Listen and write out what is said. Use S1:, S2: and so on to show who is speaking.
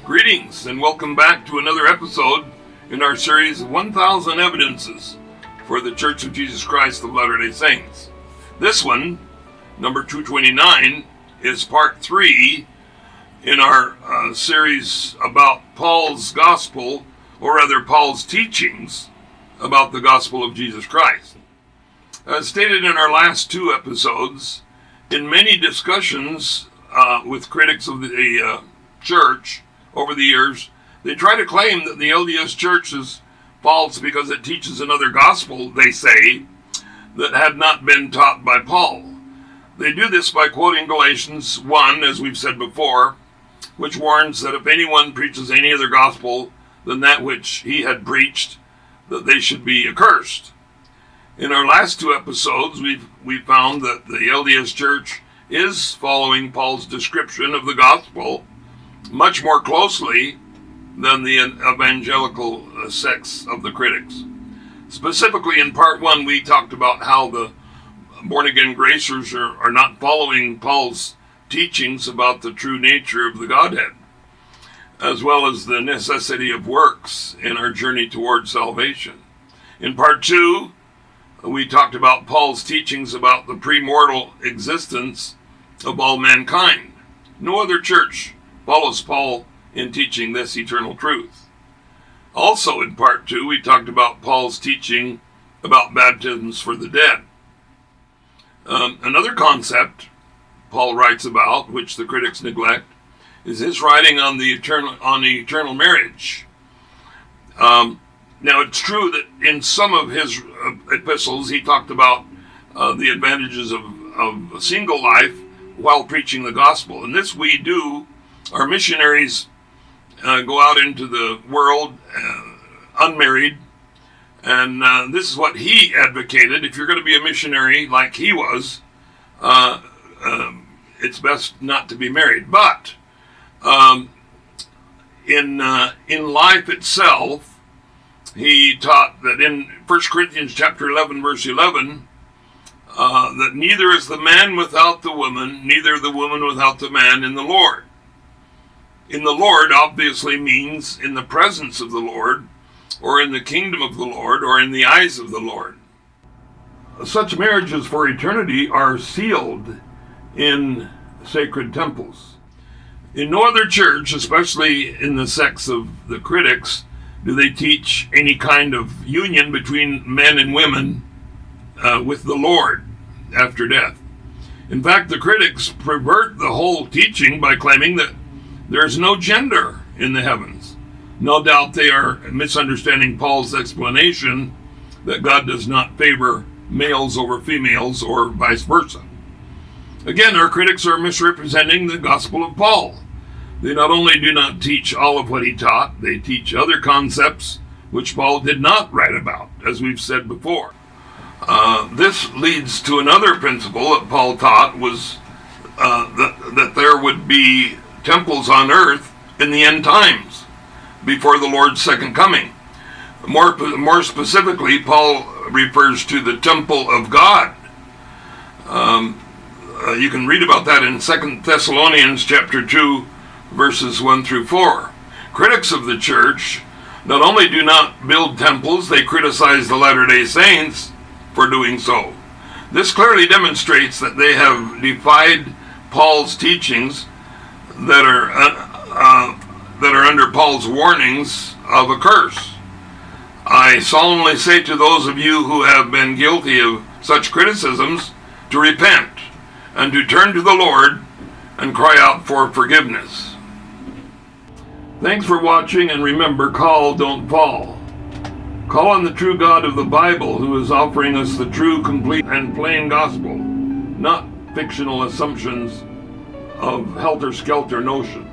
S1: Greetings and welcome back to another episode in our series of 1,000 Evidences for the Church of Jesus Christ of Latter-day Saints. This one, number 229, is part 3 in our series about Paul's gospel, or rather Paul's teachings about the gospel of Jesus Christ. As stated in our last 2 episodes, in many discussions with critics of the church over the years, they try to claim that the LDS Church is false because it teaches another gospel, they say, that had not been taught by Paul. They do this by quoting Galatians 1, as we've said before, which warns that if anyone preaches any other gospel than that which he had preached, that they should be accursed. In our last 2 episodes, we found that the LDS Church is following Paul's description of the gospel much more closely than the evangelical sects of the critics. Specifically, in part 1, we talked about how the born-again gracers are not following Paul's teachings about the true nature of the Godhead, as well as the necessity of works in our journey toward salvation. In part 2, we talked about Paul's teachings about the premortal existence of all mankind. No other church follows Paul in teaching this eternal truth. Also in part 2, we talked about Paul's teaching about baptisms for the dead. Another concept Paul writes about, which the critics neglect, is his writing on the eternal marriage. Now it's true that in some of his epistles he talked about the advantages of a single life while preaching the gospel, and this we do. Our missionaries go out into the world unmarried, and this is what he advocated. If you're going to be a missionary like he was, it's best not to be married. But in life itself, he taught that in 1 Corinthians chapter 11, verse 11, that neither is the man without the woman, neither the woman without the man in the Lord. In the Lord obviously means in the presence of the Lord, or in the kingdom of the Lord, or in the eyes of the Lord. Such marriages for eternity are sealed in sacred temples. In no other church, especially in the sects of the critics, do they teach any kind of union between men and women with the Lord after death. In fact, the critics pervert the whole teaching by claiming that there's no gender in the heavens. No doubt they are misunderstanding Paul's explanation that God does not favor males over females or vice versa. Again, our critics are misrepresenting the gospel of Paul. They not only do not teach all of what he taught, they teach other concepts which Paul did not write about, as we've said before. This leads to another principle that Paul taught, was that there would be temples on earth in the end times before the Lord's second coming. More specifically, Paul refers to the temple of God. You can read about that in 2 Thessalonians chapter 2, verses 1 through 4. Critics of the church not only do not build temples, they criticize the Latter-day Saints for doing so. This clearly demonstrates that they have defied Paul's teachings that are under Paul's warnings of a curse. I solemnly say to those of you who have been guilty of such criticisms to repent and to turn to the Lord and cry out for forgiveness. Thanks for watching, and remember, call, don't fall. Call on the true God of the Bible, who is offering us the true, complete, and plain gospel, not fictional assumptions of helter-skelter notions.